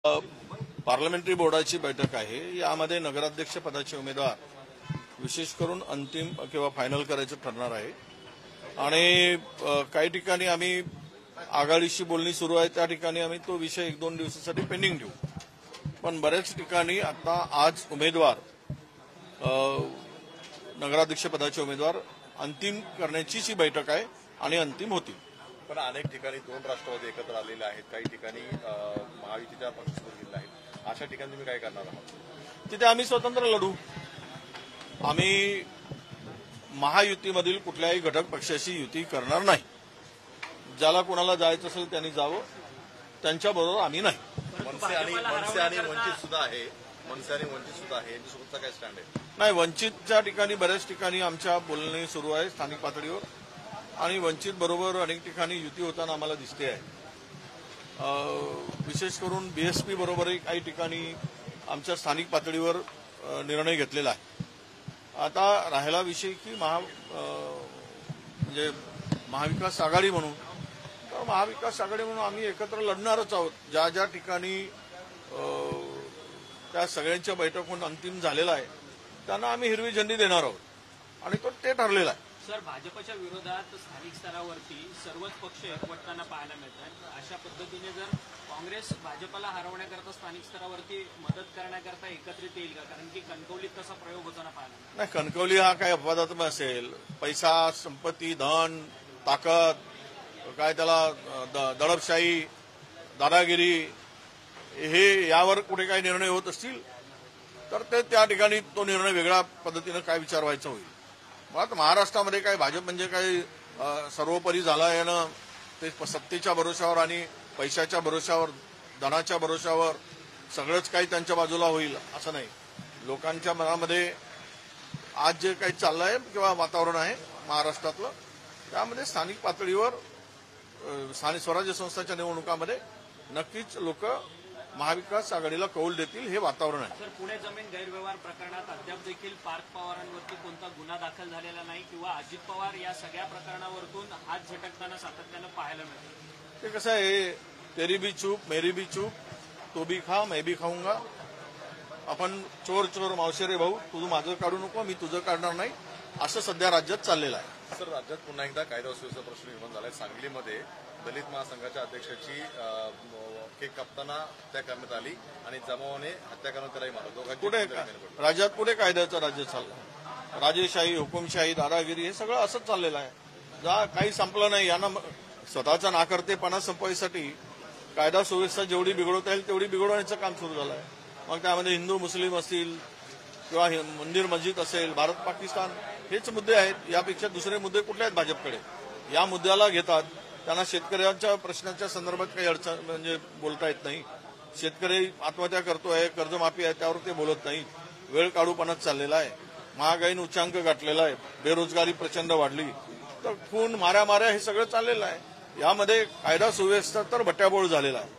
Parliamentary बोर्डाची बैठक आहे। यामध्ये नगराध्यक्ष पदाचे उमेदवार विशेष करून अंतिम किंवा फायनल करायचं ठरणार आहे आणि काही ठिकाणी आम्ही आघाडीशी बोलणी सुरू आहे, त्या ठिकाणी आम्ही तो विषय 1-2 दिवसासाठी पेंडिंग ठेवू। पण बऱ्याच ठिकाणी आता आज उमेदवार नगराध्यक्ष पदाचे उमेदवार अंतिम करण्याची ही बैठक आहे आणि अंतिम होती। पण अनेक ठिकाणी 2 राष्ट्रवादी एकत्र आलेले आहेत, काही ठिकाणी महायुतीच्या पक्ष सुरू केलेला आहे। अशा ठिकाणी तुम्ही काय करणार आहात? तिथे आम्ही स्वतंत्र लढू। आम्ही महायुतीमधील कुठल्याही घटक पक्षाशी युती करणार नाही। ज्याला कोणाला जायचं असेल त्यांनी जावं, त्यांच्याबरोबर आम्ही नाही। मनसे आणि वंचित सुद्धा आहे, यांच्यासोबतचा काय स्टँड आहे? नाही, वंचितच्या ठिकाणी बऱ्याच ठिकाणी आमच्या बोलणी सुरू आहे स्थानिक पातळीवर आणि वंचित बरोबर अनेक ठिकाणी युती होताना आम्हाला दिसते आहे। विशेष करून बीएसपी बरोबरही काही ठिकाणी आमच्या स्थानिक पातळीवर निर्णय घेतलेला आहे। आता राहिला विषय की म्हणजे महाविकास आघाडी म्हणून, तर महाविकास आघाडी म्हणून आम्ही एकत्र लढणारच आहोत। ज्या ज्या ठिकाणी त्या सगळ्यांच्या बैठक होऊन अंतिम झालेला आहे त्यांना आम्ही हिरवी झेंडी देणार आहोत आणि तो ते ठरलेला आहे। सर, भाजपच्या विरोधात स्थानिक स्तरावरती सर्वच पक्ष एकवटताना पाहायला मिळतात। अशा पद्धतीने जर काँग्रेस भाजपला हरवण्याकरता स्थानिक स्तरावरती मदत करण्याकरता एकत्रित येईल का? कारण की कणकवलीत तसा प्रयोग होताना पाहायला नाही, कणकवली हा काय अपवादात्मक असेल? पैसा, संपत्ती, धन, ताकद, काय त्याला दडपशाही, दादागिरी, हे यावर कुठे काही निर्णय होत असतील तर ते त्या ठिकाणी तो निर्णय वेगळ्या पद्धतीनं काय विचार व्हायचा होईल। मुळात महाराष्ट्रामध्ये काय भाजप म्हणजे काही सर्वोपरी झाला आहे ना, ते सत्तेच्या भरोशावर आणि पैशाच्या भरोशावर, धनाच्या भरोशावर सगळंच काही त्यांच्या बाजूला होईल असं नाही। लोकांच्या मनामध्ये आज जे काही चाललंय किंवा वातावरण आहे महाराष्ट्रातलं, त्यामध्ये स्थानिक पातळीवर स्थानिक स्वराज्य संस्थांच्या निवडणुकामध्ये नक्कीच लोक महाविकास आघाडीला कौल देतील, हे वातावरण आहे। सर, पुणे जमीन गैरव्यवहार प्रकरणात अद्याप देखील पार्थ पवारांवरती कोणता गुन्हा दाखल झालेला नाही किंवा अजित पवार या सगळ्या प्रकरणावरतून हात झटकताना सातत्यानं पाहायला मिळतं। ते कसं आहे, तेरी भी चूप मेरी भी चूप, तो भी खा मैं भी खाऊंगा। आपण चोर चोर मावशे रे भाऊ, तू माझं काढू नको, मी तुझं काढणार नाही, असं सध्या राज्यात चाललेलं आहे। सर, राज्यात पुन्हा एकदा कायदा सुव्यवस्थेचा प्रश्न निर्माण झालाय। सांगलीमध्ये दलित महासंघाच्या अध्यक्षाची केक कापताना हत्या करण्यात आली आणि जमावाने हत्या करून त्यालाही मारलं। कुठे राज्यात कुठे कायद्याचं राज्य चाललं? राजेशाही, हुकुमशाही, दादागिरी हे सगळं असंच चाललेलं आहे। काही संपलं नाही। यांना स्वतःचा नाकर्तेपणा संपवायसाठी कायदा सुव्यवस्था जेवढी बिघडवता येईल तेवढी बिघडवण्याचं काम सुरू झालं आहे। मग त्यामध्ये हिंदू मुस्लिम असतील किंवा मंदिर मस्जिद असेल, भारत पाकिस्तान, हेच मुद्दे आहेत। यापेक्षा दुसरे मुद्दे कुठले आहेत भाजपकडे? या मुद्द्याला घेतात, त्यांना शेतकऱ्यांच्या प्रश्नाच्या संदर्भात काही अडचण म्हणजे बोलता येत नाही। शेतकरी आत्महत्या करतोय, कर्जमाफी आहे, त्यावर ते बोलत नाही। वेळ काढूपणाच चाललेला आहे। महागाईने उच्चांक गाठलेला आहे, बेरोजगारी प्रचंड वाढली, तर खून माऱ्या हे सगळं चाललेलं आहे। यामध्ये कायदा सुव्यवस्था तर बट्ट्याबोळ झालेला आहे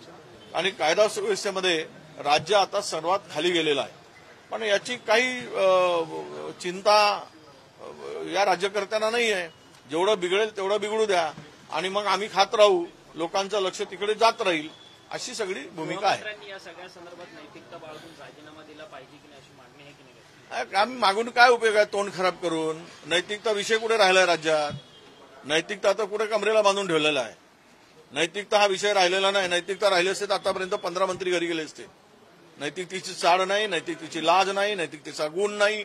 आणि कायदा सुव्यवस्थेमध्ये राज्य आता सर्वात खाली गेलेलं आहे। पण याची काही चिंता या राज्यकर्त्यांना नाही आहे। जेवढं बिघडेल तेवढं बिघडू द्या आणि मग आम्ही खात राहू, लोकांचं लक्ष तिकडे जात राहील, अशी सगळी भूमिका आहे। या सगळ्या संदर्भात नैतिकता बाळगून राजीनामा दिला पाहिजे की नाही अशी मागणी आहे की नाही? आम्ही मागून काय उपयोग आहे तोंड खराब करून? नैतिकता विषय कुठे राहिलाय राज्यात? नैतिकता तर कुठे कमरेला बांधून ठेवलेला आहे। नैतिकता हा विषय राहिलेला नाही। नैतिकता राहिले असते तर आतापर्यंत 15 मंत्री घरी गेले असते। नैतिकतेची चाड नाही, नैतिकतेची लाज नाही, नैतिकतेचा गुण नाही,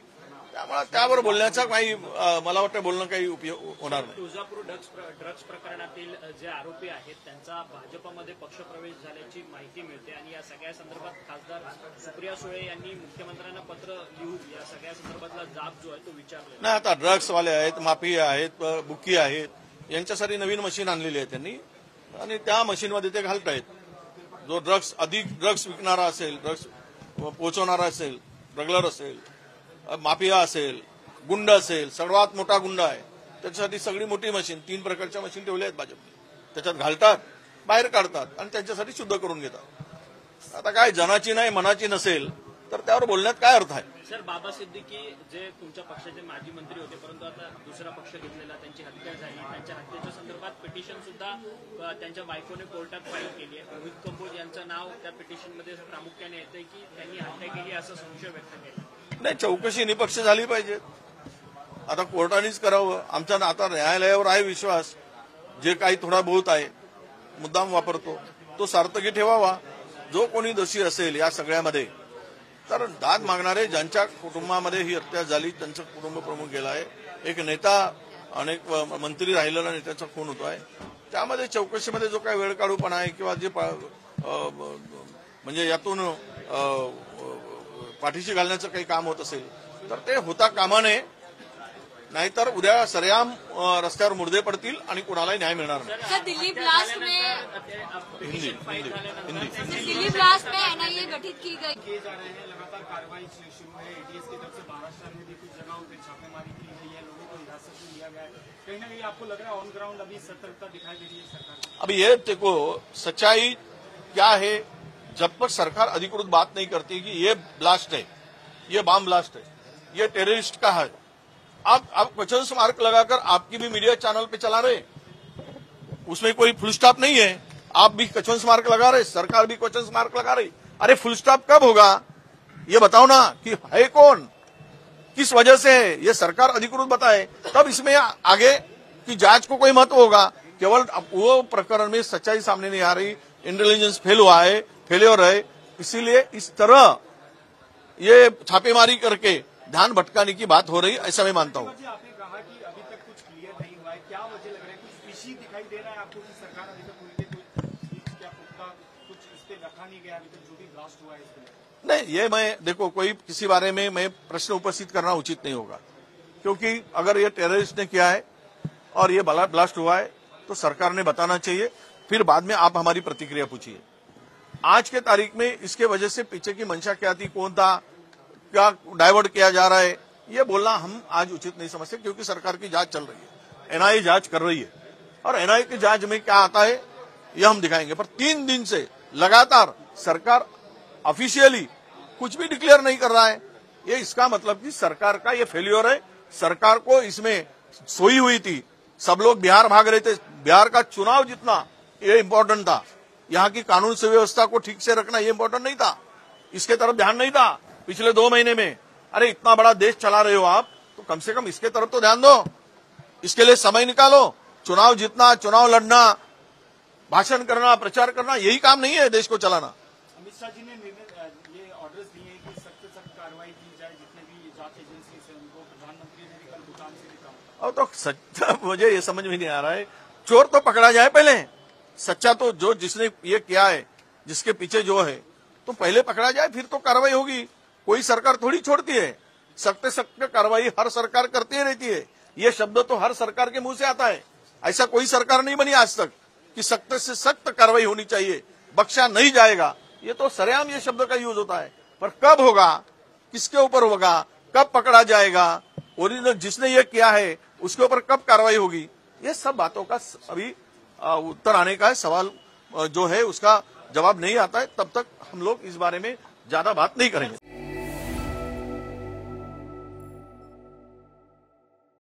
त्यामुळे त्यावर बोलण्याचा काही मला वाटतं बोलणं काही उपयोग होणार नाही। तुळजापूर ड्रग्ज प्रकरणातील जे आरोपी आहेत त्यांचा भाजपमध्ये पक्षप्रवेश झाल्याची माहिती मिळते आणि या सगळ्या संदर्भात खासदार सुप्रिया सुळे यांनी मुख्यमंत्र्यांना पत्र लिहून या सगळ्या संदर्भातला जाब जो आहे तो विचारला नाही। आता ड्रग्सवाले आहेत, माफिया आहेत, बुकी आहेत, यांच्यासाठी नवीन मशीन आणलेली आहे त्यांनी आणि त्या मशीनमध्ये ते घालतायत। जो अधिक ड्रग्स विकणारा असेल, ड्रग्स पोहोचवणारा असेल, स्मगलर असेल, माफिया असेल, गुंड असेल, सर्वात मोठा गुंड आहे, त्याच्यासाठी सगळी मोठी मशीन, 3 प्रकारच्या मशीन ठेवल्या आहेत भाजपने। त्याच्यात घालतात, बाहेर काढतात आणि त्यांच्यासाठी शुद्ध करून घेतात। आता काय जनाची नाही मनाची नसेल तर त्यावर बोलण्यात काय अर्थ आहे? सर, बाबा सिद्दीकी जे तुमच्या पक्षाचे माजी मंत्री होते, परंतु आता दुसरा पक्ष घेतलेला, त्यांची हत्या झाली. त्यांच्या हत्येच्या संदर्भात पिटिशन सुद्धा त्यांच्या बायकोने कोर्टात फाईल केली आहे. रोहित कंबोज यांचं नाव त्या पिटिशनमध्ये प्रामुख्याने येतंय की त्यांनी हत्या केली असा संशय व्यक्त केला. नाही, चौकशी निपक्ष झाली पाहिजे. आता कोर्टानेच करावं. आमच्या आता न्यायालयावर आहे विश्वास. जे काही थोडा बहुत आहे मुद्दाम वापरतो तो सार्थकी ठेवावा. जो कोणी दोषी असेल या सगळ्यामध्ये, तर दाद मागणारे ज्यांच्या कुटुंबामध्ये ही हत्या झाली त्यांचं कुटुंब प्रमुख गेला आहे. एक नेता, अनेक मंत्री राहिलेला नेत्याचा खून होतो आहे. त्यामध्ये चौकशीमध्ये जो काही वेळकाढूपणा आहे किंवा जे म्हणजे यातून पाठीशी घालण्याचं काही काम होत असेल तर ते होता कामा नये. नाहीतर उद्या सरेआम रस्त्यावर मुर्दे पडतील आणि कुणालाही न्याय मिळणार नाही. सर, दिल्ली ब्लास्ट में हिंदी. दिल्ली ब्लास्ट में एनआईए गठित की गई. किए जा रहे हैं, लगातार कार्रवाई शुरू है. एटीएस की तरफ से महाराष्ट्र में भी कुछ जगहों पे छापेमारी की गई है, लोगों को हिरासत में लिया गया है. कहीं ना कहीं आपको लग रहा है ऑन ग्राउंड अभी सतर्कता दिखाई दे रही है सरकार की? अभी ये देखो सच्चाई क्या है. जब तक सरकार अधिकृत बात नहीं करती कि ये ब्लास्ट है, ये बम ब्लास्ट है, ये टेररिस्ट का है, आप क्वेश्चन मार्क लगाकर आपकी भी मीडिया चैनल पे चला रहे, उसमें कोई फुल स्टॉप नहीं है. आप भी क्वेश्चन मार्क लगा रहे, सरकार भी क्वेश्चन मार्क लगा रही. अरे फुल स्टॉप कब होगा ये बताओ ना. कि है कौन, किस वजह से है, ये सरकार अधिकृत बताए, तब इसमें आगे की जांच को कोई महत्व होगा. केवल वो प्रकरण में सच्चाई सामने नहीं आ रही, इंटेलिजेंस फेल्योर है, इसीलिए इस तरह ये छापेमारी करके ध्यान भटकाने की बात हो रही, ऐसा मैं मानता हूं. आपने कहा कि अभी तक कुछ क्लियर नहीं हुआ है, क्या वजह लग रहा है? कुछ फिशी दिखाई दे रहा है आपको कि सरकार अभी तक उनके क्या पुख्ता कुछ इस पे रखा नहीं गया अभी तक जो भी ब्लास्ट हुआ है इसमें? नहीं, ये मैं देखो कोई किसी बारे में मैं प्रश्न उपस्थित करना उचित नहीं होगा, क्योंकि अगर ये टेररिस्ट ने किया है और ये ब्लास्ट हुआ है तो सरकार ने बताना चाहिए. फिर बाद में आप हमारी प्रतिक्रिया पूछिए. आज के तारीख में इसके वजह से पीछे की मंशा क्या थी, कौन था, क्या डाइवर्ट किया जा रहा है, ये बोलना हम आज उचित नहीं समझते. क्योंकि सरकार की जांच चल रही है, एनआईए जांच कर रही है और एनआईए की जांच में क्या आता है ये हम दिखाएंगे. पर 3 दिन से लगातार सरकार ऑफिशियली कुछ भी डिक्लेयर नहीं कर रहा है. ये इसका मतलब कि सरकार का ये फेल्योर है. सरकार को इसमें सोई हुई थी. सब लोग बिहार भाग रहे थे. बिहार का चुनाव जितना ये इम्पोर्टेंट था, यहाँ की कानून सुव्यवस्था को ठीक से रखना ये इम्पोर्टेंट नहीं था. इसके तरफ ध्यान नहीं था पिछले 2 महीने में. अरे इतना बड़ा देश चला रहे हो आप, तो कम से कम इसके तरफ तो ध्यान दो. इसके लिए समय निकालो. चुनाव जीतना, चुनाव लड़ना, भाषण करना, प्रचार करना, यही काम नहीं है देश को चलाना. अमित शाह जी ने ये ऑर्डर्स दिए हैं कि सख्त से सख्त कार्रवाई की जाए. जितने भी जांच एजेंसी से उनको प्रधानमंत्री ने भी कल दुकान से भी कहा. अब तो सच्चा मुझे ये समझ में नहीं आ रहा है. चोर तो पकड़ा जाए पहले. सच्चा तो जो जिसने ये किया है, जिसके पीछे जो है, तो पहले पकड़ा जाए, फिर तो कार्रवाई होगी. कोई सरकार थोड़ी छोड़ती है. सख्त सख्त कार्रवाई हर सरकार करती रहती है. ये शब्द तो हर सरकार के मुंह से आता है. ऐसा कोई सरकार नहीं बनी आज तक कि सख्त से सख्त कार्रवाई होनी चाहिए, बख्शा नहीं जाएगा. ये तो सरेआम ये शब्द का यूज होता है. पर कब होगा, किसके ऊपर होगा, कब पकड़ा जाएगा, ओरिजिनल जिसने ये किया है उसके ऊपर कब कार्रवाई होगी, ये सब बातों का अभी उत्तर आने का है. सवाल जो है उसका जवाब नहीं आता है. तब तक हम लोग इस बारे में ज्यादा बात नहीं करेंगे.